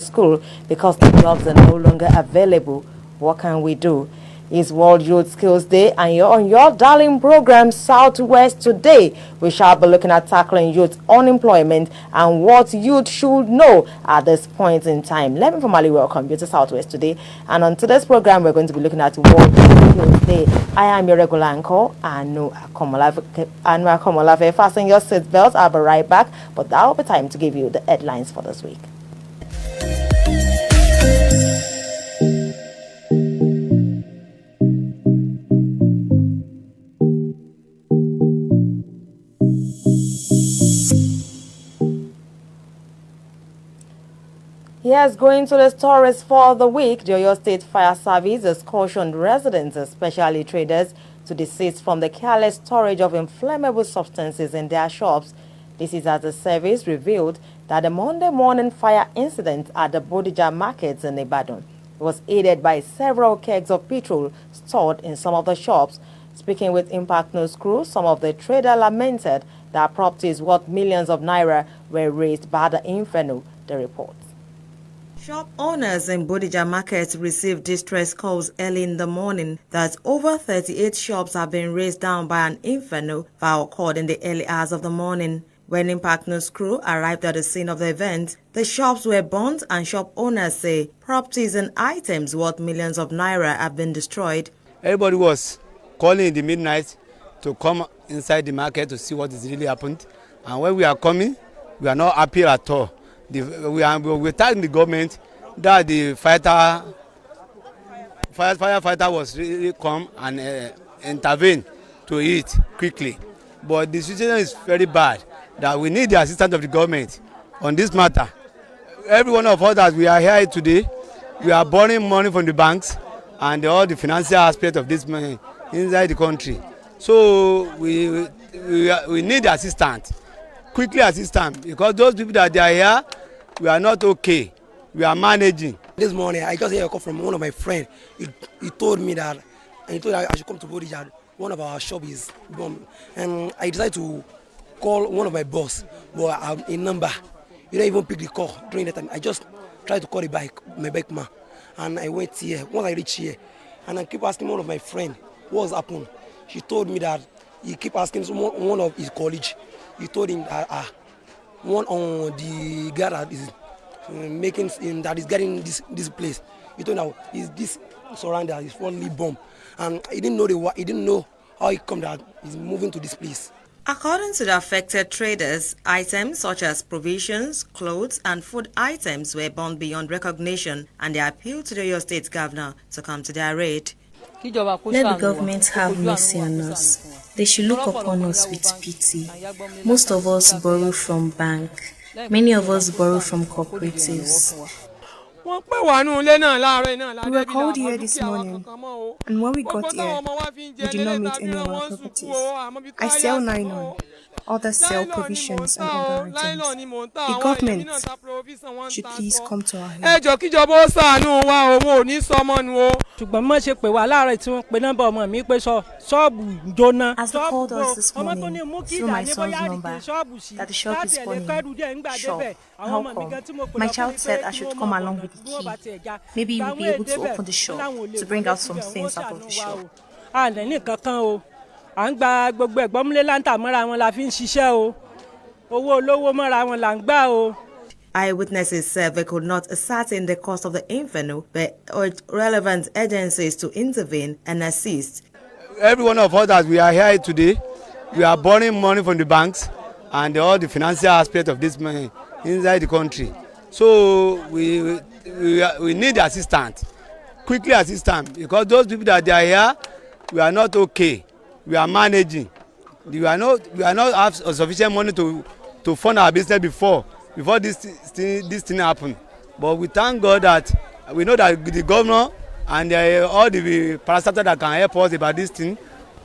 school because the jobs are no longer available. What can we do? It's World Youth Skills Day and you're on your darling program Southwest today. We shall be looking at tackling youth unemployment and what youth should know at this point in time. Let me formally welcome you to Southwest today. And on today's program, we're going to be looking at World Youth Skills Day. I am your regular anchor, Anu Akomolafe. Fasten your seatbelts. I'll be right back, but that will be time to give you the headlines for this week. Yes, going to the stories for the week, the Oyo State Fire Service has cautioned residents, especially traders, to desist from the careless storage of inflammable substances in their shops. This is as the service revealed that the Monday morning fire incident at the Bodija markets in Ibadan was aided by several kegs of petrol stored in some of the shops. Speaking with Impact News crew, some of the traders lamented that properties worth millions of naira were razed by the inferno, the report. Shop owners in Bodija Market received distress calls early in the morning that over 38 shops have been razed down by an inferno that occurred in the early hours of the morning. When Impact News crew arrived at the scene of the event, the shops were burnt and shop owners say properties and items worth millions of naira have been destroyed. Everybody was calling in the midnight to come inside the market to see what is really happened. And when we are coming, we are not happy at all. We thank the government that the firefighter was really come and intervene to it quickly. But the situation is very bad that we need the assistance of the government on this matter. Every one of us that we are here today, we are borrowing money from the banks and all the financial aspect of this money inside the country. So we need assistance. Quickly assistance, because those people that they are here, we are not okay. We are managing. This morning, I just heard a call from one of my friends. He told me that, and he told I should come to Bodija. One of our shops is bombed, and I decided to call one of my boss, but I have a number. You don't even pick the call during that time. I just tried to call my bike man, and I went here. Once I reached here, and I keep asking one of my friends what's happened. She told me that he keep asking one of his colleagues. He told him that one on the guy that is that is getting this place. He told him that is this surrounded is fully bomb, and he didn't know how it come that he's moving to this place. According to the affected traders, items such as provisions, clothes, and food items were burned beyond recognition, and they appealed to the Oyo State Governor to come to their aid. Let the government have mercy on us. They should look upon us with pity. Most of us borrow from bank. Many of us borrow from cooperatives. We were called here this morning, and when we got here, we did not meet any of our properties. I sell nylon, others sell provisions and other items. The government should please come to our help. As they called us this morning through my son's number that the shop is burning. Sure, I'll come. My child said I should come along with the key. Maybe we'll be able to open the shop to bring out some things out of the shop. Eyewitnesses said they could not ascertain the cause of the inferno, but urged relevant agencies to intervene and assist. Every one of us that we are here today, we are borrowing money from the banks and all the financial aspect of this money inside the country. So we need assistance, quickly assistance, because those people that they are here, we are not okay. We are managing. We are not have sufficient money to fund our business before this thing happened. But we thank God that we know that the governor and all the parastatals that can help us about this thing,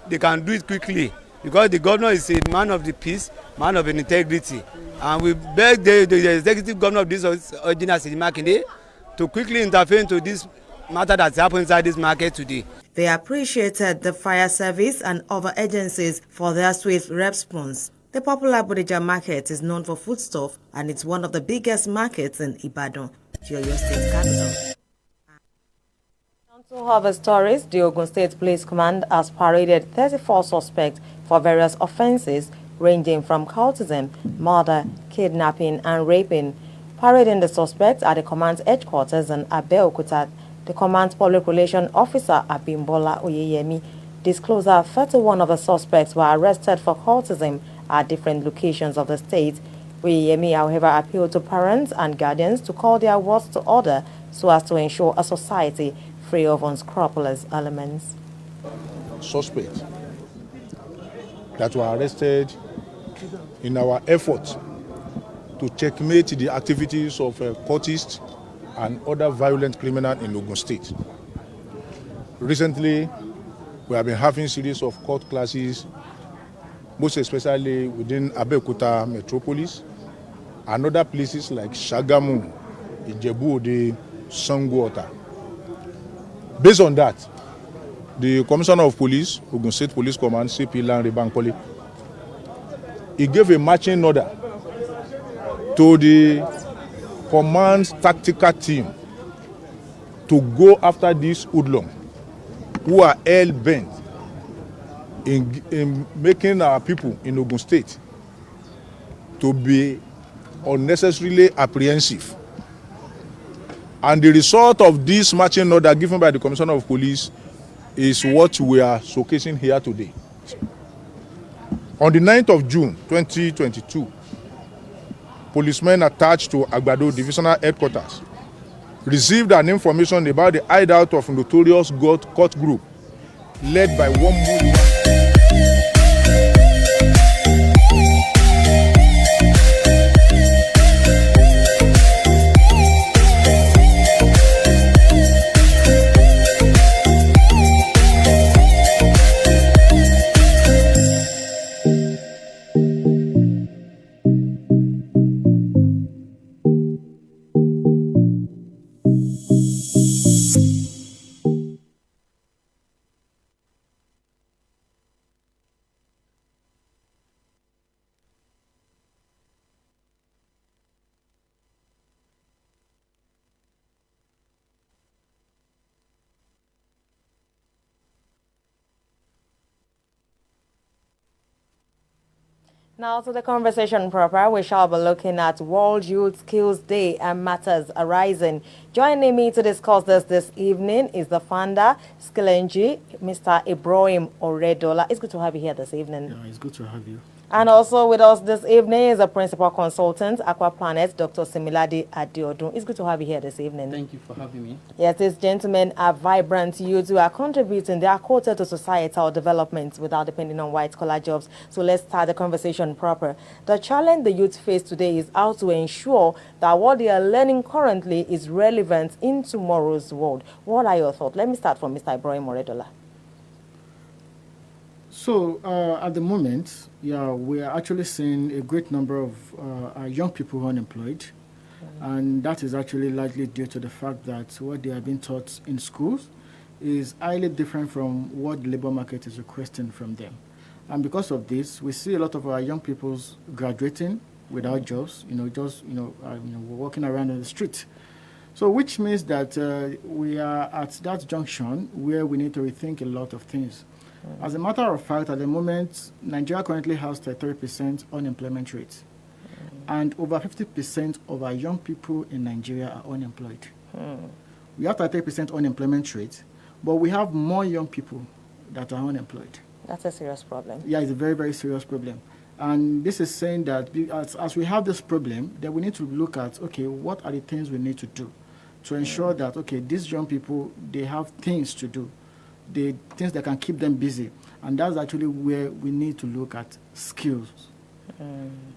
they can do it quickly, because the governor is a man of the peace, man of integrity. And we beg the executive governor of this Ojina Seyi Makinde to quickly intervene to this matter that's happened inside this market today. They appreciated the fire service and other agencies for their swift response. The popular Bodija market is known for foodstuff and it's one of the biggest markets in Ibadan. to your state capital. To other stories, the Ogun State Police Command has paraded 34 suspects for various offences ranging from cultism, murder, kidnapping and raping. Parading the suspects at the command's headquarters in Abeokuta, the command's public relations officer Abimbola Oyeyemi disclosed that 31 of the suspects were arrested for cultism at different locations of the state. Oyeyemi, however, appealed to parents and guardians to call their wards to order so as to ensure a society free of unscrupulous elements. Suspects that were arrested in our effort to checkmate the activities of cultists and other violent criminals in Ogun State. Recently, we have been having a series of court classes, most especially within Abeokuta metropolis and other places like Shagamu, Ijebu-Ode, Sango-Ota. Based on that, the Commissioner of Police, Ogun State Police Command, CP Lanre Bankole, he gave a marching order to the command's tactical team to go after these hoodlums who are hell-bent in making our people in Ogun State to be unnecessarily apprehensive. And the result of this marching order given by the Commissioner of Police is what we are showcasing here today. On the 9th of June 2022, policemen attached to Agbado Divisional Headquarters received an information about the hideout of a notorious cult group led by one Muslim. Now to the conversation proper, we shall be looking at World Youth Skills Day and matters arising. Joining me to discuss this evening is the founder, Skillenji, Mr. Ibrahim Oredola. It's good to have you here this evening. Yeah, it's good to have you. And also with us this evening is the principal consultant, Aquaplanet, Dr. Similade Adeodun. It's good to have you here this evening. Thank you for having me. Yes, these gentlemen are vibrant youths who are contributing their quota to societal development without depending on white-collar jobs. So let's start the conversation proper. The challenge the youth face today is how to ensure that what they are learning currently is relevant in tomorrow's world. What are your thoughts? Let me start from Mr. Ibrahim Oredola. So at the moment, yeah, we are actually seeing a great number of our young people unemployed. And that is actually largely due to the fact that what they are being taught in schools is highly different from what the labor market is requesting from them. And because of this, we see a lot of our young people graduating without jobs, walking around in the street. So which means that we are at that junction where we need to rethink a lot of things. As a matter of fact, at the moment, Nigeria currently has 33% unemployment rate. And over 50% of our young people in Nigeria are unemployed. We have 33% unemployment rate, but we have more young people that are unemployed. That's a serious problem. Yeah, it's a very, very serious problem. And this is saying that as we have this problem, then we need to look at, okay, what are the things we need to do to ensure that, okay, these young people, they have things to do, the things that can keep them busy. And that's actually where we need to look at skills.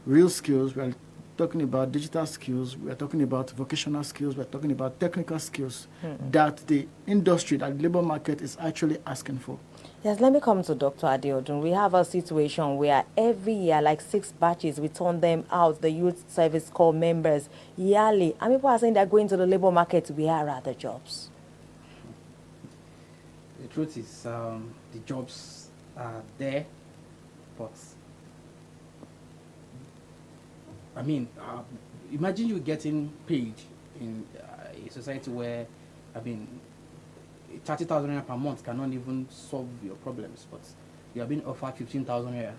Real skills. We're talking about digital skills. We're talking about vocational skills. We're talking about technical skills that the industry, that the labor market is actually asking for. Yes, let me come to Dr. Adeodun. We have a situation where every year, like 6 batches, we turn them out, the Youth Service Corps members, yearly. And people are saying they're going to the labor market to wear other jobs. The truth is, the jobs are there, but I mean, imagine you getting paid in a society where, 30,000 naira per month cannot even solve your problems, but you are being offered 15,000 naira.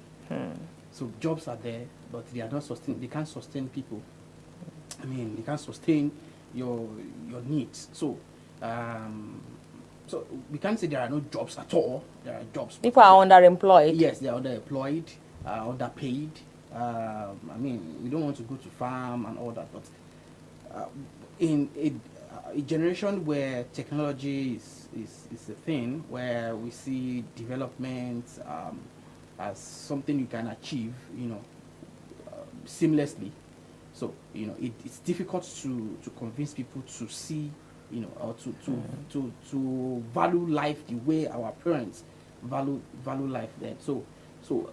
So jobs are there, but they are not they can't sustain people. They can't sustain your needs. So so we can't say there are no jobs at all. There are jobs. People are underemployed. Yes, they are underemployed, underpaid. We don't want to go to farm and all that, but in a generation where technology is a thing, where we see development as something you can achieve, seamlessly. So it's difficult to convince people to see, or to value life the way our parents value life then. So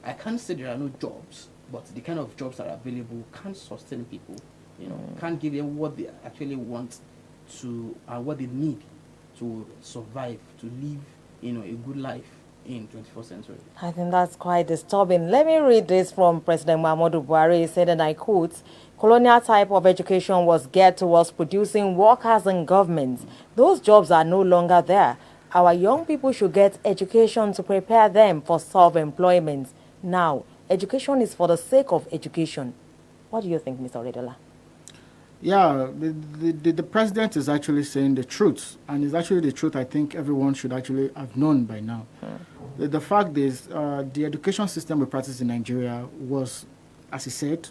I can't say there are no jobs, but the kind of jobs that are available can't sustain people. Can't give them what they actually want to and what they need to survive, to live, a good life in 21st century. I think that's quite disturbing. Let me read this from President Muhammadu Buhari. He said, and I quote, "Colonial type of education was geared towards producing workers in government. Those jobs are no longer there. Our young people should get education to prepare them for self-employment. Now, education is for the sake of education." What do you think, Mr. Oredola? Yeah, the president is actually saying the truth, and it's actually the truth I think everyone should actually have known by now. The fact is, the education system we practice in Nigeria was, as he said,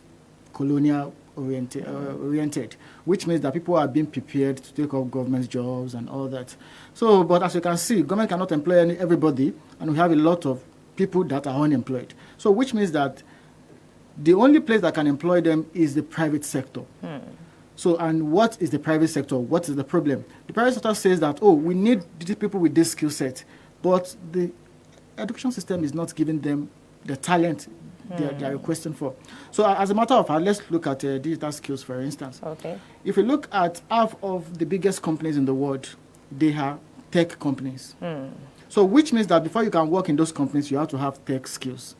colonial oriented, which means that people are being prepared to take up government jobs and all that. So, but as you can see, government cannot employ everybody, and we have a lot of people that are unemployed. So, which means that the only place that can employ them is the private sector. So, and what is the private sector? What is the problem? The private sector says that, we need these people with this skill set, but the education system is not giving them the talent they are requesting for. So, as a matter of fact, let's look at digital skills, for instance. Okay. If you look at half of the biggest companies in the world, they are tech companies. So, which means that before you can work in those companies, you have to have tech skills.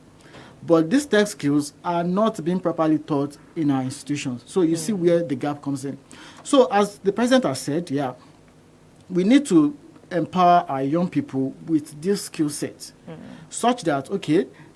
But these tech skills are not being properly taught in our institutions. So you see where the gap comes in. So as the president has said, we need to empower our young people with this skill set, such that,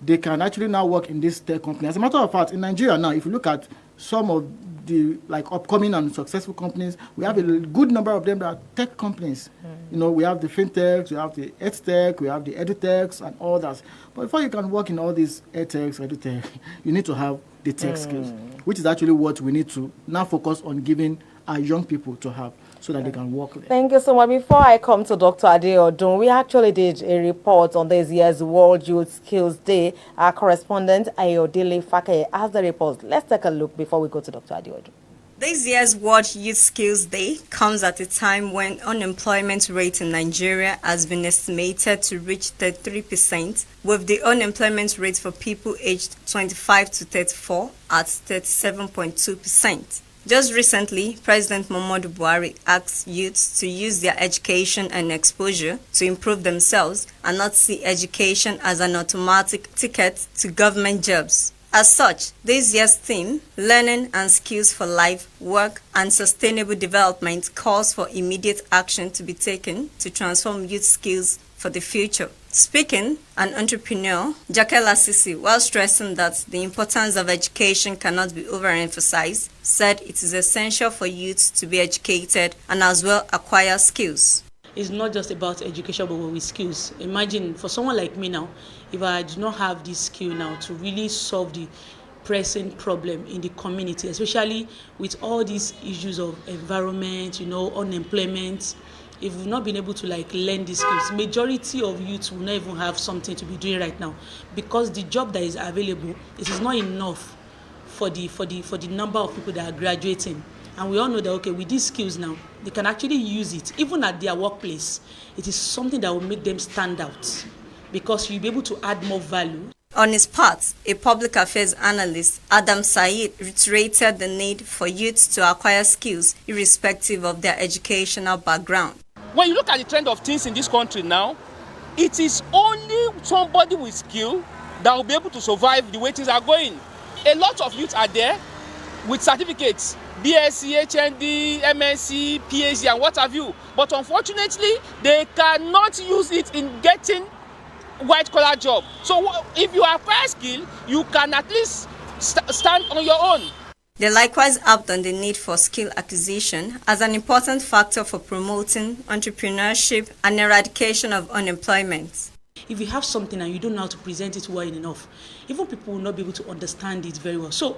they can actually now work in this tech company. As a matter of fact, in Nigeria now, if you look at some of the upcoming and successful companies, we have a good number of them that are tech companies. We have the fintechs, we have the edtech, we have the edutechs and all that. But before you can work in all these edtechs, edutech, you need to have the tech skills, which is actually what we need to now focus on giving our young people to have, so that they can work there. Thank you so much. Before I come to Dr. Adeodun, we actually did a report on this year's World Youth Skills Day. Our correspondent, Ayodele Fakaye, has the report. Let's take a look before we go to Dr. Adeodun. This year's World Youth Skills Day comes at a time when unemployment rate in Nigeria has been estimated to reach 33%, with the unemployment rate for people aged 25 to 34 at 37.2%. Just recently, President Muhammadu Buhari asked youths to use their education and exposure to improve themselves and not see education as an automatic ticket to government jobs. As such, this year's theme, Learning and Skills for Life, Work and Sustainable Development, calls for immediate action to be taken to transform youth skills for the future. Speaking, an entrepreneur, Jake Lasisi, while stressing that the importance of education cannot be overemphasized, said it is essential for youths to be educated and as well acquire skills. It's not just about education, but with skills. Imagine, for someone like me now, if I do not have this skill now to really solve the pressing problem in the community, especially with all these issues of environment, unemployment, if we've not been able to learn these skills, majority of youths will not even have something to be doing right now, because the job that is available, it is not enough for the number of people that are graduating. And we all know that, with these skills now, they can actually use it, even at their workplace. It is something that will make them stand out, because you'll be able to add more value. On his part, a public affairs analyst, Adam Said, reiterated the need for youths to acquire skills irrespective of their educational background. When you look at the trend of things in this country now, it is only somebody with skill that will be able to survive the way things are going. A lot of youths are there with certificates, BSc, HND, MSc, PhD, and what have you. But unfortunately, they cannot use it in getting white-collar job. So if you acquire skill, you can at least stand on your own. They likewise harped on the need for skill acquisition as an important factor for promoting entrepreneurship and eradication of unemployment. If you have something and you don't know how to present it well enough, even people will not be able to understand it very well. So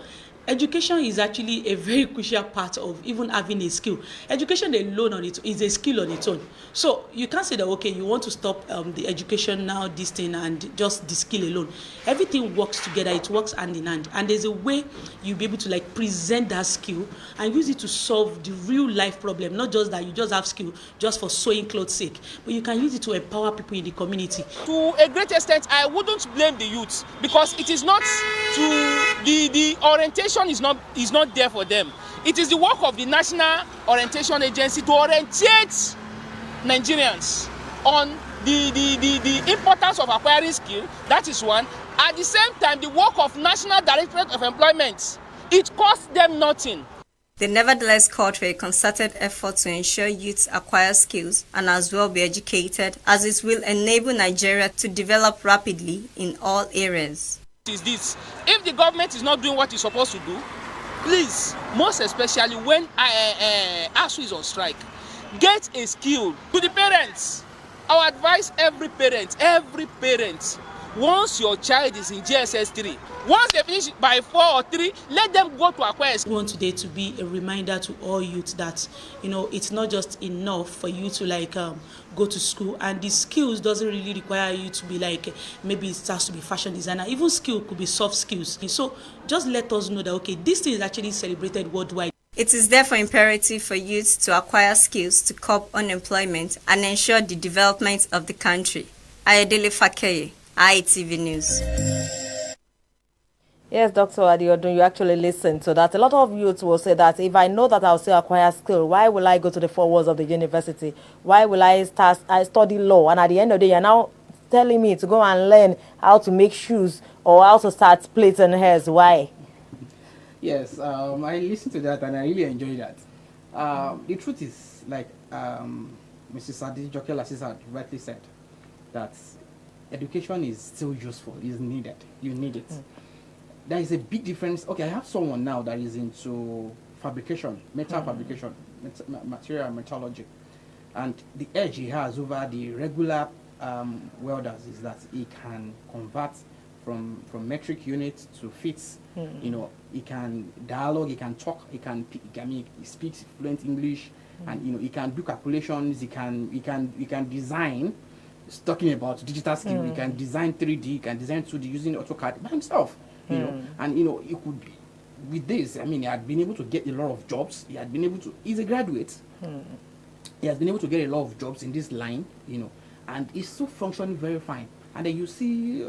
education is actually a very crucial part of even having a skill. Education alone on it is a skill on its own. So you can't say that, okay, you want to stop the education now, this thing, and just the skill alone. Everything works together. It works hand in hand. And there's a way you'll be able to like present that skill and use it to solve the real life problem. Not just that you just have skill just for sewing clothes sake, but you can use it to empower people in the community. To a great extent, I wouldn't blame the youth because it is not to the orientation is not there for them. It is the work of the National Orientation Agency to orientate Nigerians on the importance of acquiring skill. That is one. At the same time, the work of National Directorate of Employment, it costs them nothing. They nevertheless called for a concerted effort to ensure youths acquire skills and as well be educated, as it will enable Nigeria to develop rapidly in all areas. Is this: if the government is not doing what it's supposed to do, please, most especially when ASUU is on strike, get a skill. To the parents, I would advise every parent, once your child is in GSS 3, once they finish by 4 or 3, let them go to acquire skill. We want today to be a reminder to all youth that, you know, it's not just enough for you to like go to school, and the skills doesn't really require you to be like, maybe it has to be fashion designer. Even skill could be soft skills. So just let us know that, okay, this thing is actually celebrated worldwide. It is therefore imperative for youth to acquire skills to curb unemployment and ensure the development of the country. Ayodele Fakeye, ITV News. Yes, Dr. Adeodun, you actually listen to that. A lot of youths will say that if I know that I'll still acquire skill, why will I go to the 4 walls of the university? Why will I study law? And at the end of the day, you're now telling me to go and learn how to make shoes or how to start plaiting hairs. Why? Yes, I listened to that and I really enjoyed that. The truth is, like Mrs. Adejoke Lasisi rightly said, that education is still useful, is needed. You need it. There is a big difference. Okay, I have someone now that is into fabrication, metal fabrication, material metallurgy. And the edge he has over the regular welders is that he can convert from metric units to feet. You know, he can dialogue, he can talk, he speaks fluent English, and you know, he can do calculations, he can design. It's talking about digital skill, he can design 3D, he can design 2D using AutoCAD by himself. You know, and you know, he could, with this, I mean, he had been able to get a lot of jobs. He's a graduate. He has been able to get a lot of jobs in this line, you know, and he's still functioning very fine. And then you see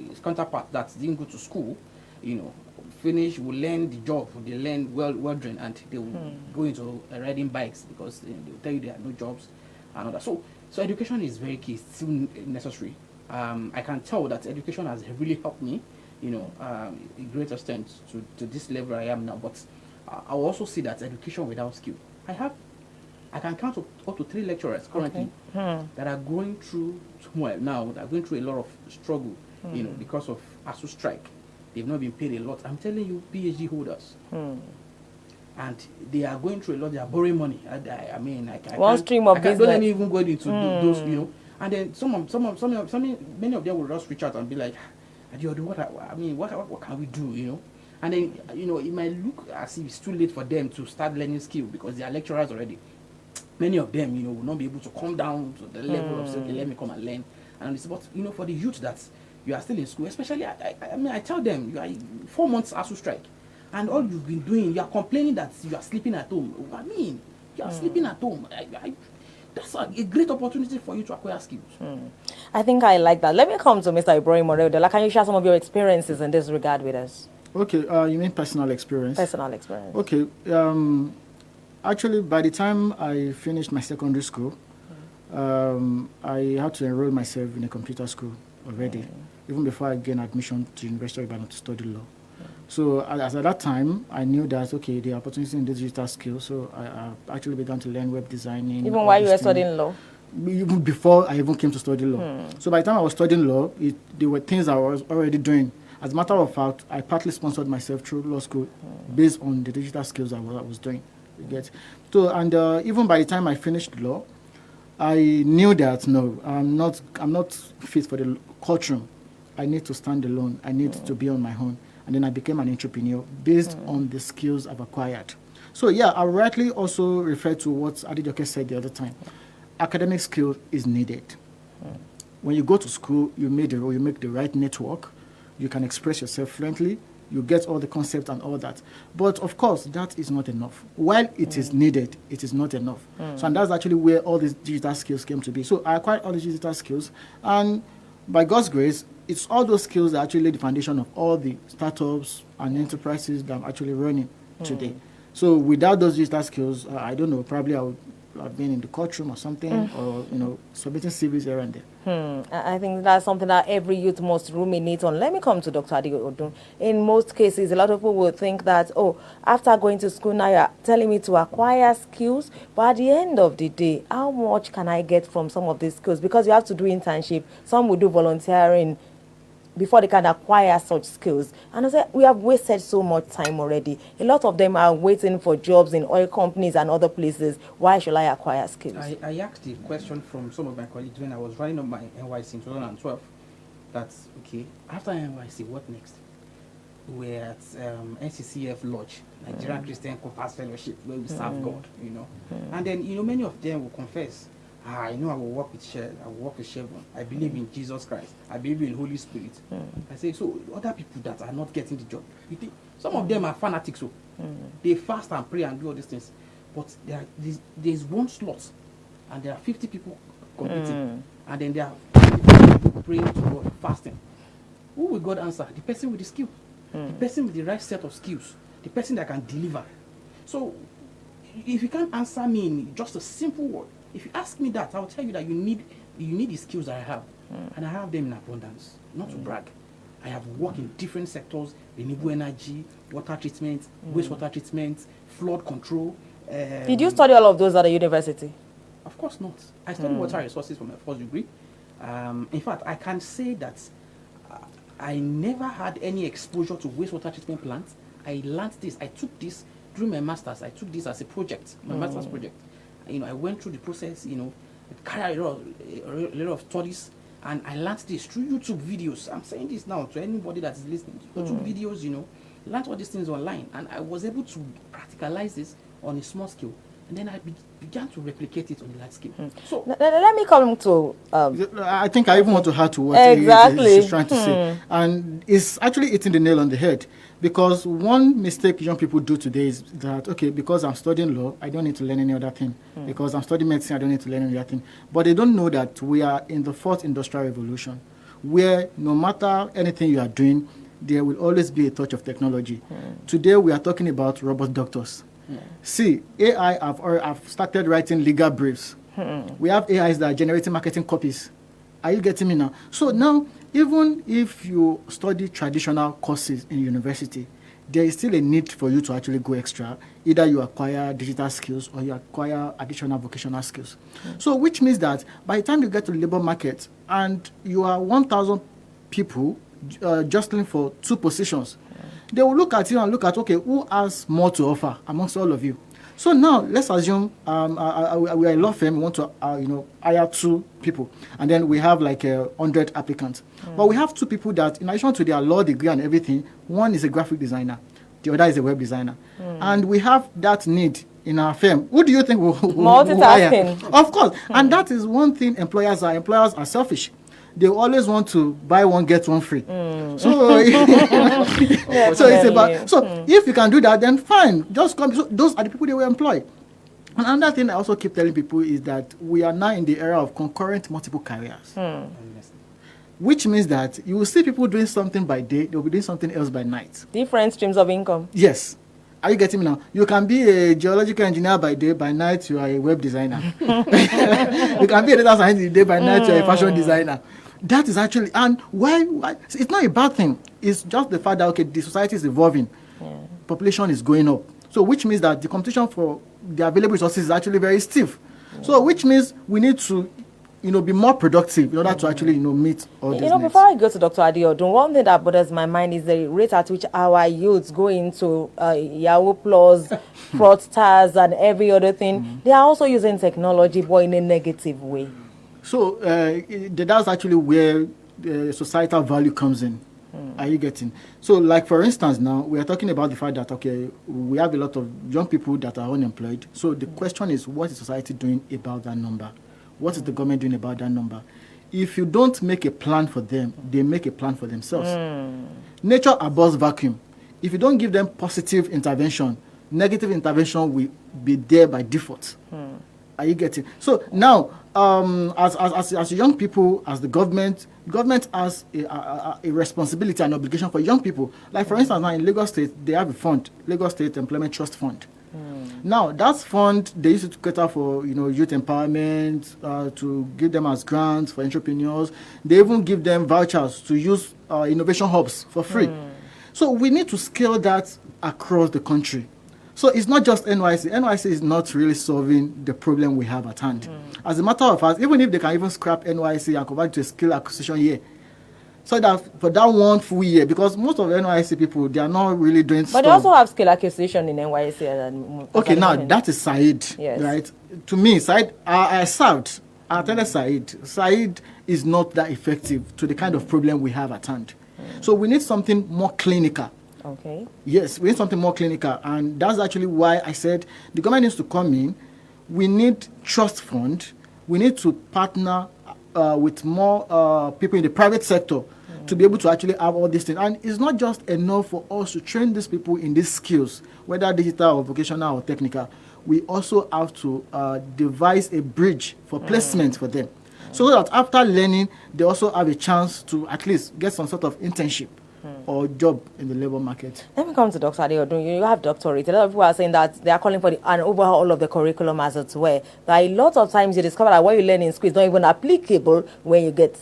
his counterpart that didn't go to school, you know, finish, will learn the job, they learn welding, and they will go into riding bikes because they will tell you there are no jobs and all that. So education is very key, it's still necessary. I can tell that education has really helped me, you know, a great extent to this level I am now. But I will also see that education without skill. I can count up to 3 lecturers currently that are going through now. That are going through a lot of struggle, you know, because of ASUU strike. They've not been paid a lot. I'm telling you, PhD holders, and they are going through a lot. They are borrowing money. I mean, one stream of business. Don't let me even go into those, you know. And then many of them will just reach out and be like, what can we do, you know? And then, you know, it might look as if it's too late for them to start learning skill because they are lecturers already. Many of them, you know, will not be able to come down to the level of saying, okay, let me come and learn. And it's about, you know, for the youth that you are still in school, especially, I tell them, you are 4 months ASUU strike, and all you've been doing, you are complaining that you are sleeping at home. I mean, you are sleeping at home. That's a great opportunity for you to acquire skills. I think I like that. Let me come to Mr. Ibrahim Oreodola. Can you share some of your experiences in this regard with us? Okay, you mean personal experience? Personal experience. Okay, actually, by the time I finished my secondary school, I had to enroll myself in a computer school already, even before I gained admission to University of Ibadan to study law. So as at that time, I knew that, okay, the opportunity in digital skills, so I actually began to learn web designing. Even while you were studying law? Even before I even came to study law. So by the time I was studying law, there were things I was already doing. As a matter of fact, I partly sponsored myself through law school based on the digital skills I was doing. You get? So, and even by the time I finished law, I knew that, no, I'm not fit for the courtroom. I need to stand alone. I need to be on my own. And then I became an entrepreneur based on the skills I've acquired. So yeah, I rightly also refer to what Adejoke said the other time. Academic skill is needed. When you go to school, you make the right network, you can express yourself fluently, you get all the concepts and all that. But of course, that is not enough. While it is needed, it is not enough. So and that's actually where all these digital skills came to be. So I acquired all the digital skills, and by God's grace, it's all those skills that actually lay the foundation of all the startups and enterprises that I'm actually running today. So without those digital skills, I don't know, probably I would have been in the courtroom or something, or submitting CVs here and there. I think that's something that every youth must ruminate on. Let me come to Dr. Adeodun. In most cases, a lot of people will think that, after going to school now, you're telling me to acquire skills, but at the end of the day, how much can I get from some of these skills? Because you have to do internship, some will do volunteering before they can acquire such skills. And I said, we have wasted so much time already. A lot of them are waiting for jobs in oil companies and other places. Why should I acquire skills? I asked a question from some of my colleagues when I was running up my NYC in 2012. That's okay. After NYC, what next? We're at NCCF Lodge, Nigerian Christian Compass Fellowship, where we serve God, And then, many of them will confess, I know I will work with Chevron. I believe in Jesus Christ. I believe in Holy Spirit. I say, so other people that are not getting the job, you think some of them are fanatics, so they fast and pray and do all these things. But there's one slot, and there are 50 people competing, and then there are 50 people praying to God, fasting. Who will God answer? The person with the skill, the person with the right set of skills, the person that can deliver. So, if you can't answer me in just a simple word, if you ask me that, I will tell you that you need the skills that I have, and I have them in abundance. Not to brag. I have worked in different sectors: renewable energy, water treatment, wastewater treatment, flood control. Did you study all of those at the university? Of course not. I studied water resources for my first degree. In fact, I can say that I never had any exposure to wastewater treatment plants. I learned this. I took this during my master's. I took this as a project, my master's project. I went through the process, carried a lot of studies, and I learned this through YouTube videos. I'm saying this now to anybody that is listening. YouTube videos, learned all these things online, and I was able to practicalize this on a small scale. And then I began to replicate it on a large scale. So let me come to... I think I even want to add to what he's trying to say. And it's actually hitting the nail on the head. Because one mistake young people do today is that, okay, because I'm studying law, I don't need to learn any other thing. Because I'm studying medicine, I don't need to learn any other thing. But they don't know that we are in the fourth industrial revolution, where no matter anything you are doing, there will always be a touch of technology. Today, we are talking about robot doctors. See, AI have started writing legal briefs. We have AIs that are generating marketing copies. Are you getting me now? So now, even if you study traditional courses in university, there is still a need for you to actually go extra. Either you acquire digital skills or you acquire additional vocational skills. So which means that by the time you get to the labor market and you are 1,000 people jostling for 2 positions, they will look at you and look at, okay, who has more to offer amongst all of you? So now, let's assume we are a law firm, we want to hire 2 people, and then we have like 100 applicants. But we have 2 people that, in addition to their law degree and everything, one is a graphic designer, the other is a web designer. And we have that need in our firm. Who do you think will hire? Of course. And that is one thing employers are selfish. They always want to buy one, get one free. So it's about, if you can do that, then fine, just come. So those are the people they will employ. And another thing I also keep telling people is that we are now in the era of concurrent multiple careers. Which means that you will see people doing something by day, they will be doing something else by night. Different streams of income. Yes. Are you getting me now? You can be a geological engineer by day, by night you are a web designer. You can be a data scientist day, by night you are a fashion designer. That is actually, and why it's not a bad thing. It's just the fact that, okay, the society is evolving. Population is going up. So which means that the competition for the available resources is actually very stiff. So which means we need to, be more productive in order to actually, meet all these needs. Before I go to Dr. Adeodun, one thing that bothers my mind is the rate at which our youths go into Yahoo Plus, fraudsters, and every other thing. They are also using technology, but in a negative way. So that's actually where the societal value comes in. Are you getting? So, like, for instance, now we are talking about the fact that, okay, we have a lot of young people that are unemployed. So the question is, what is society doing about that number? What is the government doing about that number? If you don't make a plan for them, they make a plan for themselves. Nature abhors vacuum. If you don't give them positive intervention, negative intervention will be there by default. Are you getting? So now, as young people, as the government has a responsibility and obligation for young people. Like, for instance, now in Lagos State, they have a fund, Lagos State Employment Trust Fund. Now, that fund, they used to cater for, youth empowerment, to give them as grants for entrepreneurs. They even give them vouchers to use innovation hubs for free. So we need to scale that across the country. So it's not just NYC. NYC is not really solving the problem we have at hand. As a matter of fact, even if they can even scrap NYC and convert it to a skill acquisition year, so that for that 1 full year, because most of the NYC people, they are not really doing stuff. But they also have skill acquisition in NYC. Okay, now that is Said, yes. Right? To me, Said, I served. I attended Said. Said is not that effective to the kind of problem we have at hand. So we need something more clinical. Okay. Yes, we need something more clinical, and that's actually why I said the government needs to come in. We need trust fund. We need to partner with more people in the private sector to be able to actually have all these things. And it's not just enough for us to train these people in these skills, whether digital or vocational or technical. We also have to devise a bridge for placement for them, so that after learning, they also have a chance to at least get some sort of internship or job in the labor market. Let me come to Dr. Adeodun. You have doctorate. A lot of people are saying that they are calling for an overhaul of the curriculum as it were. That a lot of times you discover that what you learn in school is not even applicable when you get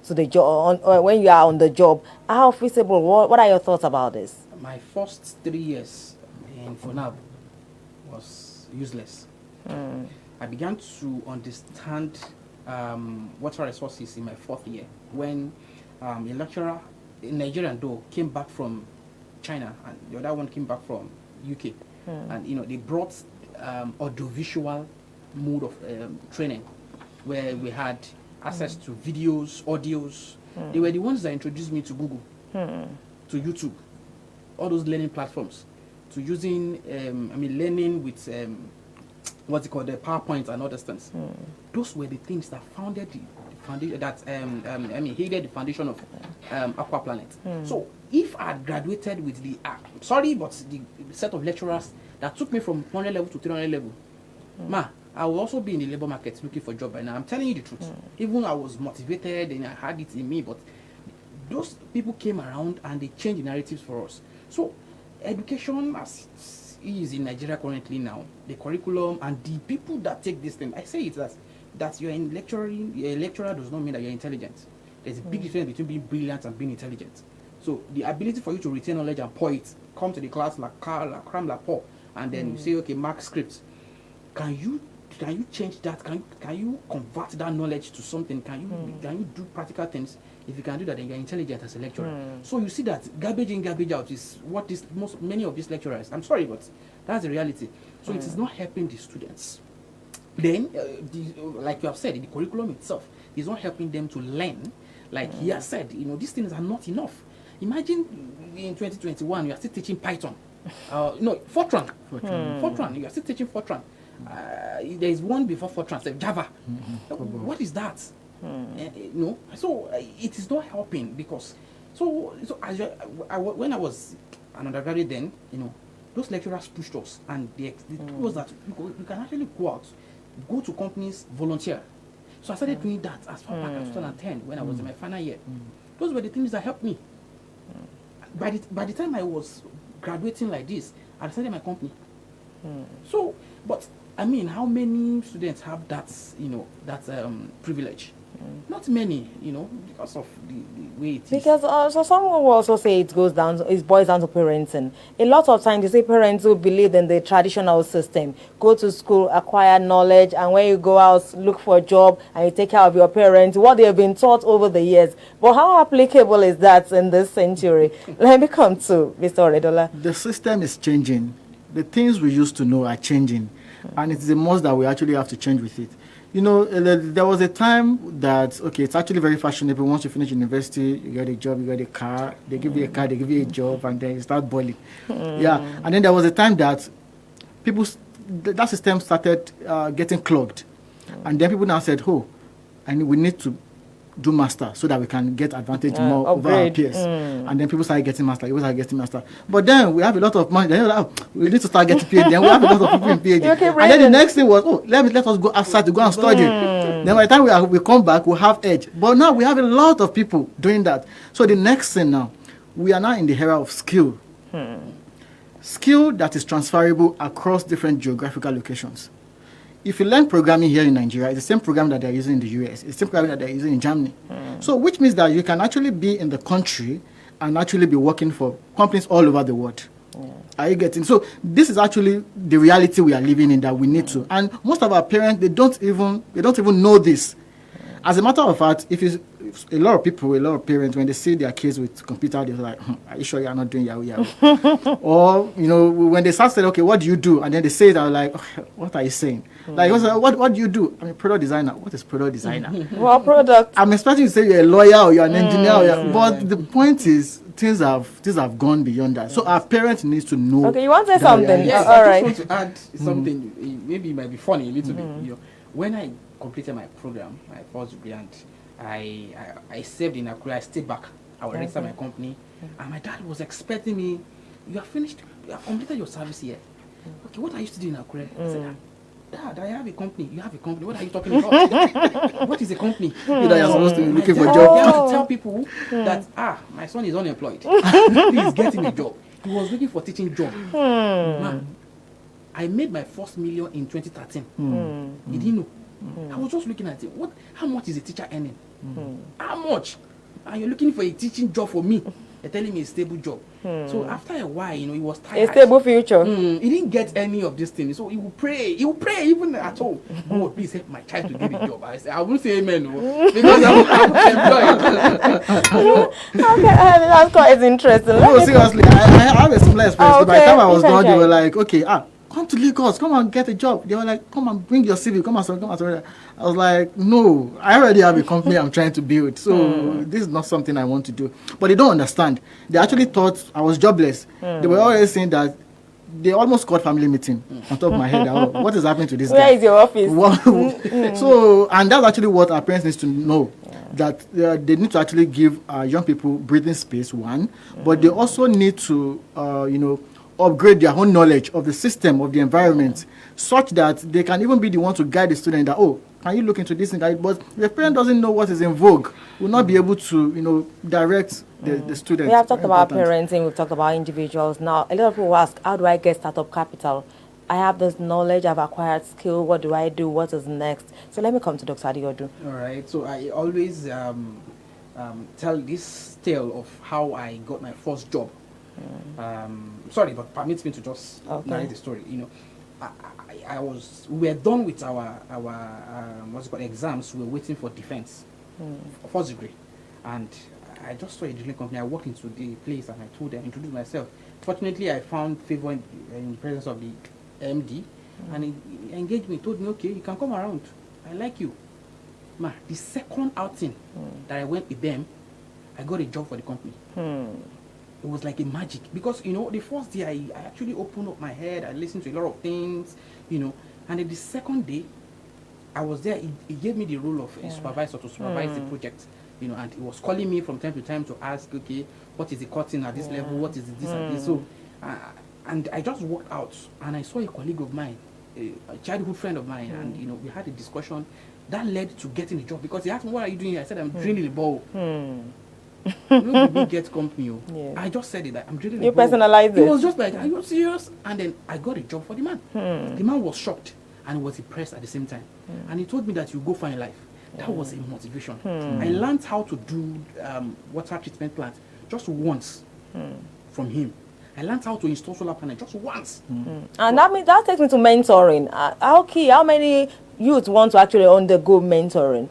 to the job, or when you are on the job. How feasible? What are your thoughts about this? My first 3 years in FUNAB was useless. I began to understand water resources in my 4th year when a lecturer, a Nigerian though, came back from China, and the other one came back from UK, and they brought audiovisual mode of training, where we had access to videos, audios. They were the ones that introduced me to Google, to YouTube, all those learning platforms, to using learning with what's it called, the PowerPoint and other things. Those were the things that founded the foundation, that headed the foundation of Aqua Planet. So if I had graduated with the the set of lecturers that took me from 100 level to 300 level, I will also be in the labor market looking for a job right now. I'm telling you the truth. Even I was motivated and I had it in me, but those people came around and they changed the narratives for us. So education as is in Nigeria currently now, the curriculum and the people that take this thing, I say it that you're in lecturing, a lecturer does not mean that you're intelligent. There's a big difference between being brilliant and being intelligent. So the ability for you to retain knowledge and pour it, come to the class like cram la pour, and then you say, okay, mark scripts. Can you change that? Can you convert that knowledge to something? Can you do practical things? If you can do that, then you're intelligent as a lecturer. So you see that garbage in, garbage out is what many of these lecturers, I'm sorry, but that's the reality. So it is not helping the students. Then, like you have said, the curriculum itself is not helping them to learn. Like he has said, these things are not enough. Imagine in 2021, you are still teaching Python. Fortran. Fortran. You are still teaching Fortran. There is one before Fortran, Java. What is that? So it is not helping because when I was an undergraduate then, those lecturers pushed us and they told us that you can actually go to companies, volunteer. So I started doing that as far back as 2010 when I was in my final year. Those were the things that helped me. By the time I was graduating like this, I started my company. So, but I mean, how many students have that, that privilege? Not many, because of the way it is. Because so someone will also say it boils down to parenting. A lot of times, you see parents who believe in the traditional system, go to school, acquire knowledge, and when you go out, look for a job, and you take care of your parents, what they have been taught over the years. But how applicable is that in this century? Let me come to Mr. Oredola. The system is changing. The things we used to know are changing, and it's the most that we actually have to change with it. There was a time that, okay, it's actually very fashionable. Once you finish university, you get a job, you get a car, they give you a car, they give you a job, and then you start boiling. Yeah, and then there was a time that that system started getting clogged. And then people now said, we need to do master so that we can get advantage more over our peers. And then people started getting master. But then we have a lot of money. Then we need to start getting PhD. Then we have a lot of people in PhD. And then the next thing was, let us go outside to go and study. Then by the time we come back, we'll have edge. But now we have a lot of people doing that. So the next thing now, we are now in the era of skill. Skill that is transferable across different geographical locations. If you learn programming here in Nigeria, it's the same program that they're using in the US. It's the same program that they're using in Germany. So which means that you can actually be in the country and actually be working for companies all over the world. Are you getting? So this is actually the reality we are living in that we need to. And most of our parents, they don't even know this. As a matter of fact, if a lot of parents, when they see their kids with computer, they're like, are you sure you're not doing Yahoo? Or, when they start saying, okay, what do you do? And then they say that, like, what are you saying? Like, what do you do? I'm a product designer. What is product designer? Well, product. I'm expecting you to say you're a lawyer or you're an engineer. But the point is, things have gone beyond that. So our parents need to know. Okay, you want to say something? Yes, all I right. just want to add something. Maybe it might be funny a little bit. When I completed my program, my first degree, and I served in Akure, I stayed back. I will register my company, and my dad was expecting me. You have finished. You have completed your service here. Okay, what are you to do in Akure? I said, Dad, I have a company. You have a company. What are you talking about? What is a company? You're supposed to be looking for a job. job. You have to tell people that my son is unemployed. Please get him a job. He was looking for teaching job. Man, I made my first million in 2013. He didn't know. I was just looking at it. How much is a teacher earning? How much? And you're looking for a teaching job for me. They're telling me a stable job. So after a while, he was tired. A stable future. He didn't get any of these things. So he will pray. He will pray even at home. Oh, please help my child to get a job. I said, I won't say amen. Because I'm employed. Okay, that's quite interesting. No, seriously, I have a similar experience. By the time I was done, they were like, okay, come to Lagos, come and get a job. They were like, come and bring your CV, come and I was like, no, I already have a company I'm trying to build. So this is not something I want to do. But they don't understand. They actually thought I was jobless. They were always saying that they almost called family meeting on top of my head. What is happening to this guy? Where is your office? So, and that's actually what our parents need to know. That they need to actually give young people breathing space, one. But they also need to, upgrade their own knowledge of the system, of the environment, such that they can even be the one to guide the student that, can you look into this? But the parent doesn't know what is in vogue, will not be able to, direct the student. We have talked about parenting, we've talked about individuals. Now, a lot of people ask, how do I get startup capital? I have this knowledge, I've acquired skill, what do I do? What is next? So let me come to Dr. Adeodu. All right, so I always tell this tale of how I got my first job. Sorry, but permit me to just narrate the story. We were done with our exams. We were waiting for defense, first degree, and I just saw a drilling company. I walked into the place and I told them, introduced myself. Fortunately, I found favor in the presence of the MD, and he engaged me. Told me, okay, you can come around. I like you. The second outing that I went with them, I got a job for the company. It was like a magic because the first day I actually opened up my head. I listened to a lot of things, and then the second day I was there. He gave me the role of a supervisor to supervise the project, and he was calling me from time to time to ask, okay, what is the cutting at this level? What is this and this? So, and I just walked out and I saw a colleague of mine, a childhood friend of mine, and we had a discussion that led to getting a job because he asked me, what are you doing here? I said, I'm drilling the ball. We get company. I just said it that I'm drilling. You personalized it. It was just like, are you serious? And then I got a job for the man. The man was shocked and was impressed at the same time. And he told me that you go find life. That was a motivation. I learned how to do water treatment plant just once from him. I learned how to install solar panel just once. And that takes me to mentoring. How many youth want to actually undergo mentoring?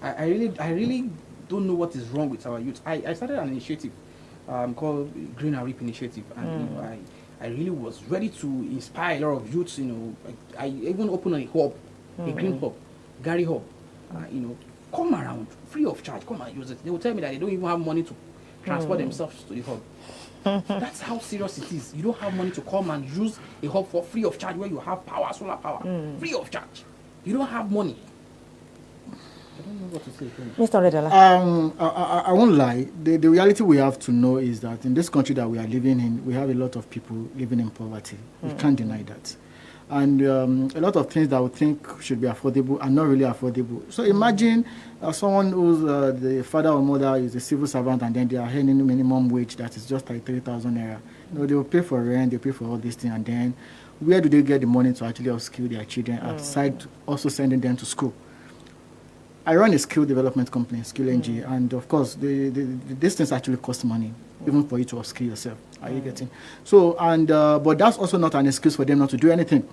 I really don't know what is wrong with our youth. I started an initiative called Green and Reap Initiative, and I really was ready to inspire a lot of youths. I even opened a hub, a green hub, Gary Hub. Come around free of charge. Come and use it. They will tell me that they don't even have money to transport themselves to the hub. That's how serious it is. You don't have money to come and use a hub for free of charge where you have power, solar power, free of charge. You don't have money. I don't know what to say. Mr. Oredola. I won't lie. The reality we have to know is that in this country that we are living in, we have a lot of people living in poverty. We can't deny that. And a lot of things that we think should be affordable are not really affordable. So imagine someone who's the father or mother is a civil servant, and then they are earning minimum wage that is just like 3,000 naira. They will pay for rent, they pay for all these things, and then where do they get the money to actually upskill their children aside also sending them to school? I run a skill development company, Skill NG, and of course, these things actually cost money, even for you to upskill yourself. Are you getting? So, but that's also not an excuse for them not to do anything.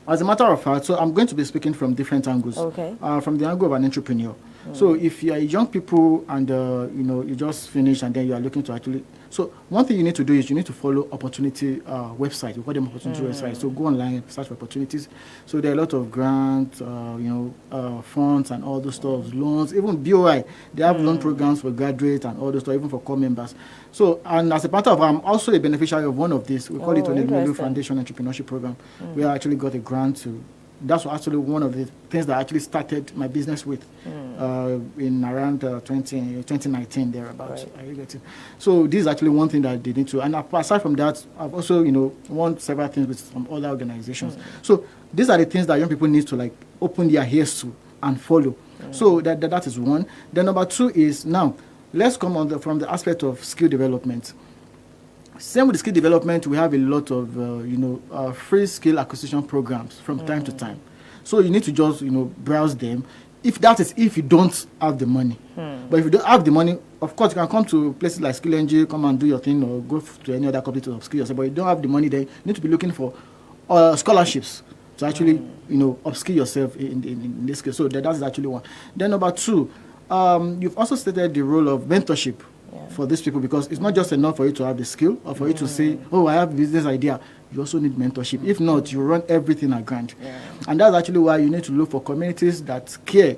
As a matter of fact, so I'm going to be speaking from different angles. Okay. From the angle of an entrepreneur. So if you are young people and you just finished and then you are looking to actually, so one thing you need to do is you need to follow opportunity website. We call them opportunity websites. So go online, search for opportunities. So there are a lot of grants, funds and all those stuff, loans, even BOI. They have loan programs for graduates and all those stuff, even for core members. So, and as a part of, I'm also a beneficiary of one of these. We call it the Onedumelu Foundation Entrepreneurship Program. We actually got a grant to. That's actually one of the things that I actually started my business with in around 2019, thereabouts. Right. So this is actually one thing that they need to. And aside from that, I've also, won several things with some other organizations. So these are the things that young people need to like open their ears to and follow. So that is one. Then number two is now, let's come on from the aspect of skill development. Same with the skill development, we have a lot of free skill acquisition programs from time to time. So you need to just browse them. If you don't have the money, but if you don't have the money, of course you can come to places like Skill NG, come and do your thing, or go to any other company to upskill yourself. But if you don't have the money, then you need to be looking for scholarships to actually upskill yourself in this case. So that is actually one. Then number two, you've also stated the role of mentorship. For these people, because it's not just enough for you to have the skill or for you to say, oh, I have a business idea. You also need mentorship. If not, you run everything aground. And that's actually why you need to look for communities that care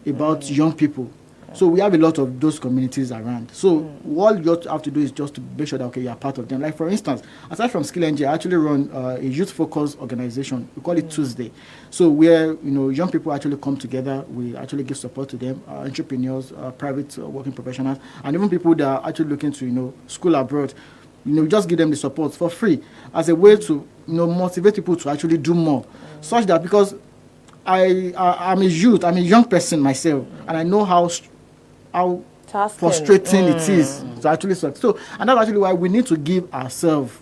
about young people. So we have a lot of those communities around. So all you have to do is just to make sure that, okay, you are part of them. Like, for instance, aside from Skill NG, I actually run a youth-focused organization. We call it Tuesday. So where, young people actually come together. We actually give support to them, entrepreneurs, private working professionals, and even people that are actually looking to, school abroad. Just give them the support for free as a way to, motivate people to actually do more. Such that, because I'm a youth, I'm a young person myself, and I know how frustrating it is to actually succeed. So, and that's actually why we need to give ourselves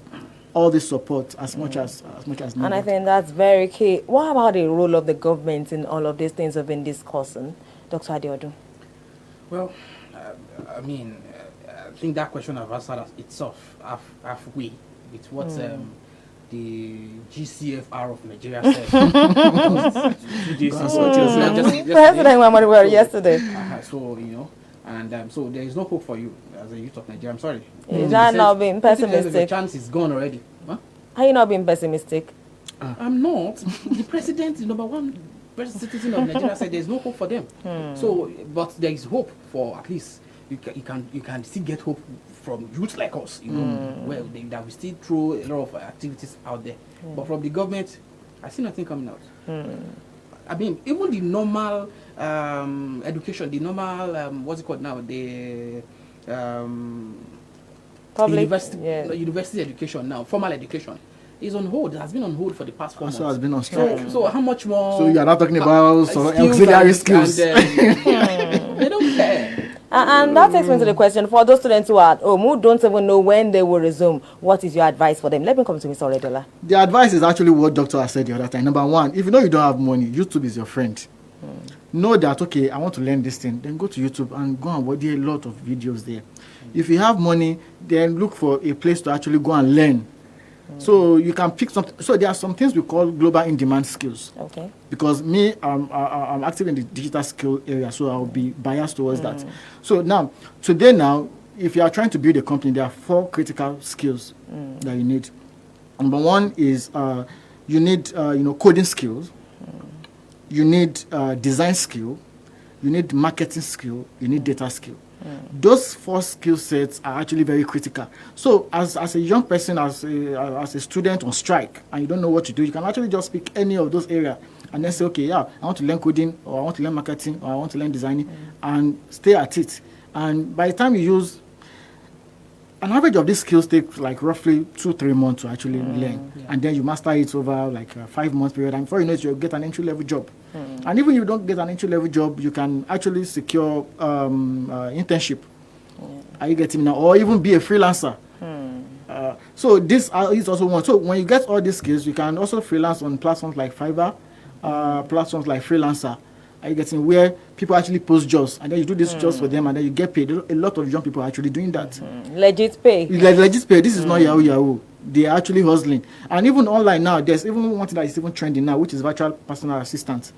all this support as much as needed. And I think that's very key. What about the role of the government in all of these things we've been discussing, Dr. Adeodu? Well, I think that question I've answered itself halfway with what the GCFR of Nigeria said 2 days ago. President Muhammadu Buhari yesterday. So, and so there is no hope for you as a youth of Nigeria. I'm sorry. Is that not being pessimistic? The chance is gone already. Huh? Are you not being pessimistic? I'm not. The president, the number one citizen of Nigeria, said there is no hope for them. So, but there is hope for at least you can still get hope from youth like us, where that we still throw a lot of activities out there. But from the government, I see nothing coming out. I mean, even the normal education, the normal what's it called now, the public university education now, formal education, is on hold. It has been on hold for the past 4 months. So has been on strike. So how much more? So you are not talking about auxiliary skills. They don't care. And that takes me to the question, for those students who are at home, who don't even know when they will resume, what is your advice for them? Let me come to Mr. Oredola. The advice is actually what Doctor has said the other time. Number one, if you know you don't have money, YouTube is your friend. know that, okay, I want to learn this thing, then go to YouTube and go and watch. There are a lot of videos there. If you have money, then look for a place to actually go and learn. So you can pick something. So there are some things we call global in-demand skills. Okay. Because me, I'm active in the digital skill area, so I'll be biased towards that. So now, today now, if you are trying to build a company, there are 4 critical skills that you need. Number 1 is you need coding skills. You need design skill. You need marketing skill. You need data skill. Those 4 skill sets are actually very critical. So as a young person, as a student on strike, and you don't know what to do, you can actually just pick any of those areas and then say, okay, yeah, I want to learn coding, or I want to learn marketing, or I want to learn designing, and stay at it. And by the time you use, an average of these skills takes like roughly 2-3 months to actually learn. Yeah. And then you master it over like a 5-month period. And before you know it, you'll get an entry-level job. And even if you don't get an entry-level job, you can actually secure internship. Are you getting me now? Or even be a freelancer. So this is also one. So when you get all these skills, you can also freelance on platforms like Fiverr, platforms like Freelancer. Are you getting where people actually post jobs and then you do this jobs for them and then you get paid? A lot of young people are actually doing that. Legit pay. Legit pay. This is not Yahoo. They are actually hustling. And even online now, there's even one thing that is even trending now, which is virtual personal assistant.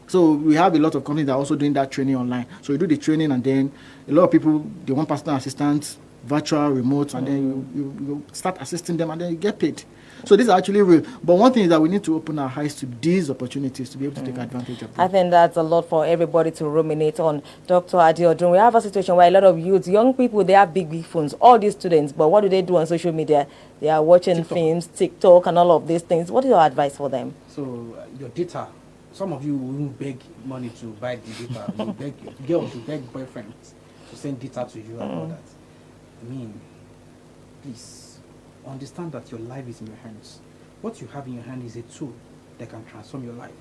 So we have a lot of companies that are also doing that training online. So you do the training and then a lot of people, they want personal assistants, virtual, remote, and then you start assisting them and then you get paid. So this is actually real. But one thing is that we need to open our eyes to these opportunities to be able to take advantage of them. I think that's a lot for everybody to ruminate on. Dr. Adeodun, we have a situation where a lot of youths, young people, they have big phones, all these students, but what do they do on social media? They are watching films, TikTok, and all of these things. What is your advice for them? So your data, some of you will beg money to buy the data. You beg girls, you beg boyfriends to send data to you and all that. I mean, please understand that your life is in your hands. What you have in your hand is a tool that can transform your life.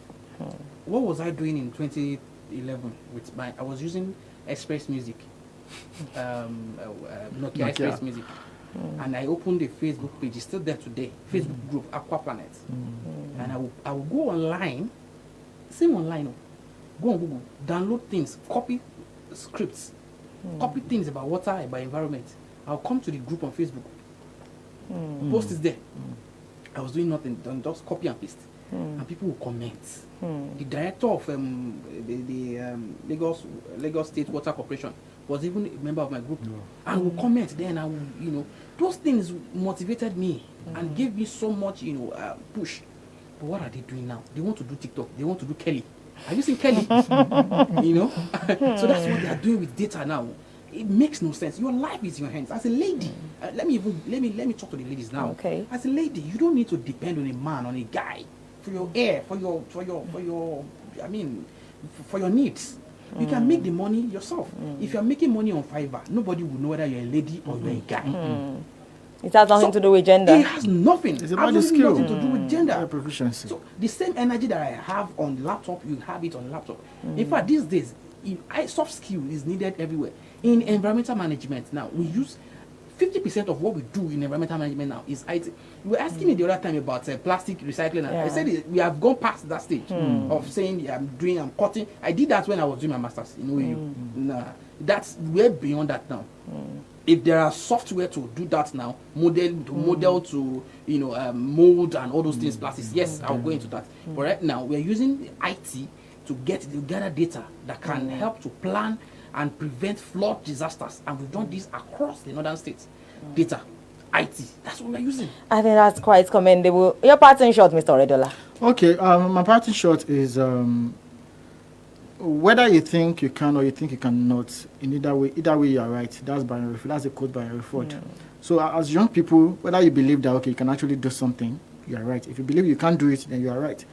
What was I doing in 2011 with I was using Express Music, Nokia Express Music, and I opened a Facebook page. It's still there today. Facebook group Aqua Planet, and I will go online, same online, go on Google, download things, copy scripts, copy things about water, about environment. I'll come to the group on Facebook. Post is there. I was doing nothing, just copy and paste, and people will comment. The director of the Lagos State Water Corporation was even a member of my group, and will comment. Then I will, those things motivated me and gave me so much, push. But what are they doing now? They want to do TikTok. They want to do Kelly. Have you seen Kelly? So that's what they are doing with data now. It makes no sense. Your life is in your hands. As a lady, let me talk to the ladies now. Okay. As a lady, you don't need to depend on a man, on a guy, for your air, for your needs. You can make the money yourself. If you are making money on Fiverr, nobody will know whether you're a lady or you're a guy. It has nothing to do with gender. It has nothing. It's about the skill. Nothing to do with gender. Proficiency. So the same energy that I have on laptop, you have it on laptop. In fact, these days, soft skill is needed everywhere. In environmental management now, we use 50% of what we do in environmental management now is IT. You were asking me the other time about plastic recycling. I said we have gone past that stage of saying I'm cutting. I did that when I was doing my master's in that's way beyond that now. If there are software to do that now, model to mold and all those things, plastics, yes, I'll go into that. But right now we're using IT to gather data that can help to plan and prevent flood disasters, and we've done this across the northern states. Data, IT, that's what we're using. I think that's quite commendable. Your parting shot, Mr. Oredola. Okay, my parting shot is whether you think you can or you think you cannot, in either way you are right. That's that's a quote by Ford. So as young people, whether you believe that you can actually do something, you are right. If you believe you can't do it, then you are right.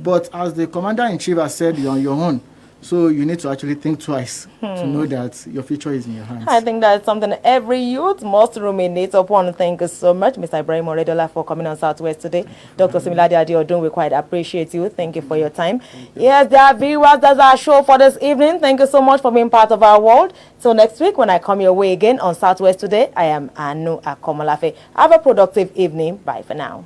But as the commander-in-chief has said, you're on your own. So you need to actually think twice to know that your future is in your hands. I think that's something every youth must ruminate upon. Thank you so much, Mr. Ibrahim Oredola, for coming on Southwest today. Dr. Similade Adeodun, we quite appreciate you. Thank you for your time. Yes, dear viewers, that's our show for this evening. Thank you so much for being part of our world. Till next week, when I come your way again on Southwest Today, I am Anu Akomolafe. Have a productive evening. Bye for now.